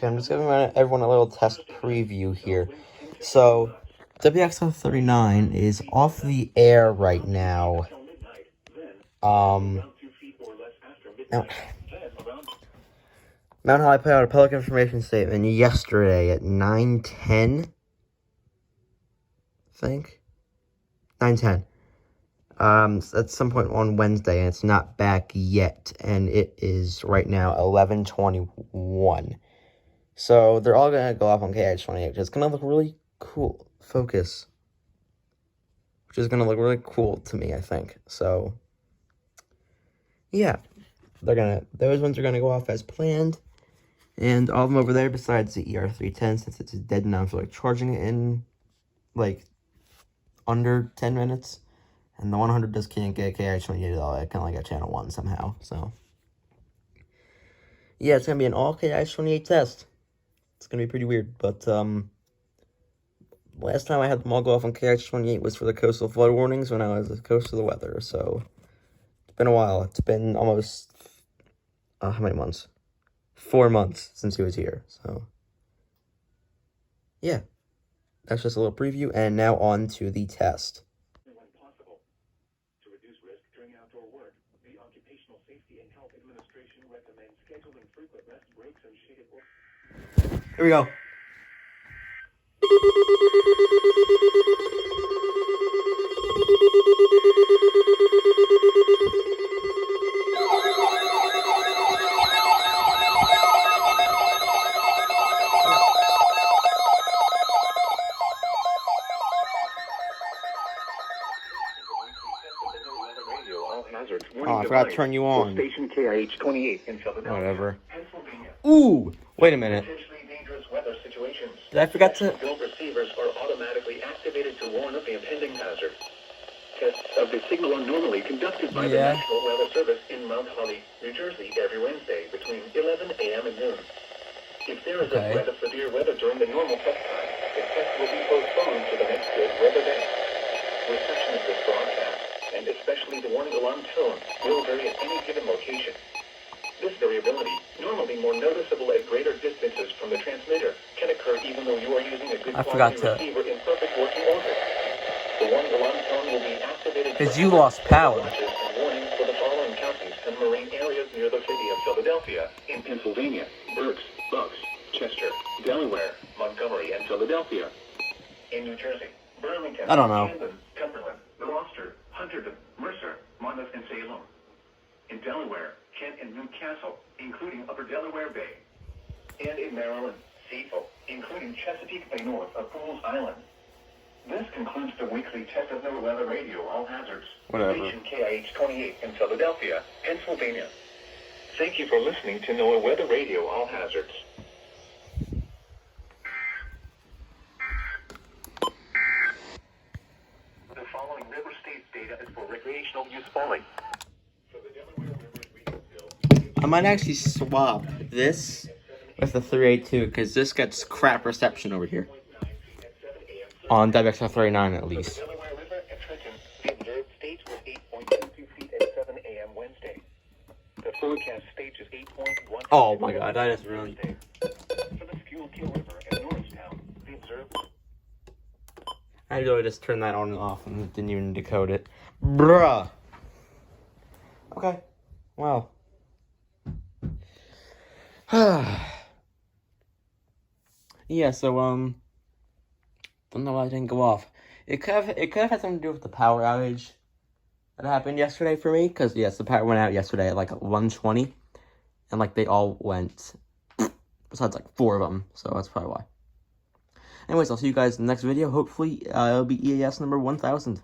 Okay, I'm just giving everyone a little test preview here. So, WXL39 is off the air right now. Now, Mount Holly put out a public information statement yesterday at 9:10, I think. 9:10. At some point on Wednesday, and it's not back yet, and it is right now 11:21. So they're all gonna go off on KH28. It's gonna look really cool. Focus, which is gonna look really cool to me, I think. So yeah, those ones are gonna go off as planned, and all of them over there, besides the ER310, since it's dead now, I feel like charging it in like under 10 minutes. And the 100 just can't get KH28 at all. I kind of like a channel 1 somehow. So yeah, it's gonna be an all KH28 test. It's gonna be pretty weird, but last time I had them all go off on KH28 was for the coastal flood warnings when I was at Coast of the Weather. So it's been a while. It's been almost how many months? 4 months since he was here. So yeah, that's just a little preview, and now on to the test. Here we go. Oh, I forgot to turn you on. Station KIH-28 in Philadelphia. Whatever. Ooh, wait a minute. Did I forget to... Built receivers are automatically activated to warn of the impending hazard. Tests of the signal are normally conducted by the National Weather Service in Mount Holly, New Jersey, every Wednesday between 11 a.m. and noon. If there is a threat of severe weather during the normal test time, the test will be postponed to the next good weather day. Reception of this broadcast, and especially the warning alarm tone, will vary at any given location. This variability, normally more noticeable at greater distances from the transmitter, can occur even though you are using a good quality receiver in perfect working order. The warning alarm tone will be activated because you lost power. And warning for the following counties and marine areas near the city of Philadelphia, in Pennsylvania, Berks, Bucks, Chester, Delaware, Montgomery, and Philadelphia. In New Jersey, Burlington, I don't know. Camden, Cumberland, Gloucester, Hunterdon, Mercer, Monmouth, and Salem. In Delaware, Kent and Newcastle, including Upper Delaware Bay. And in Maryland, Seafolk, including Chesapeake Bay north of Pools Island. This concludes the weekly Test of NOAA Weather Radio All Hazards. Whatever. Station KIH-28 in Philadelphia, Pennsylvania. Thank you for listening to NOAA Weather Radio All Hazards. The following river states data is for recreational use only. I might actually swap this with the 382 because this gets crap reception over here. On WXL39 at least. The observed stage was 8.22 feet at 7 a.m. Wednesday. The forecast stage is 8.1. Oh my god, that is really... For the Schuylkill River at Norristown, the observed... I really just turned that on and off and didn't even decode it. Bruh! Okay. Well. Yeah, so, don't know why it didn't go off. It could have had something to do with the power outage that happened yesterday for me, because, yes, the power went out yesterday at, like, 1:20, and, like, they all went, besides, like, 4 of them, so that's probably why. Anyways, I'll see you guys in the next video. Hopefully, it'll be EAS number 1000.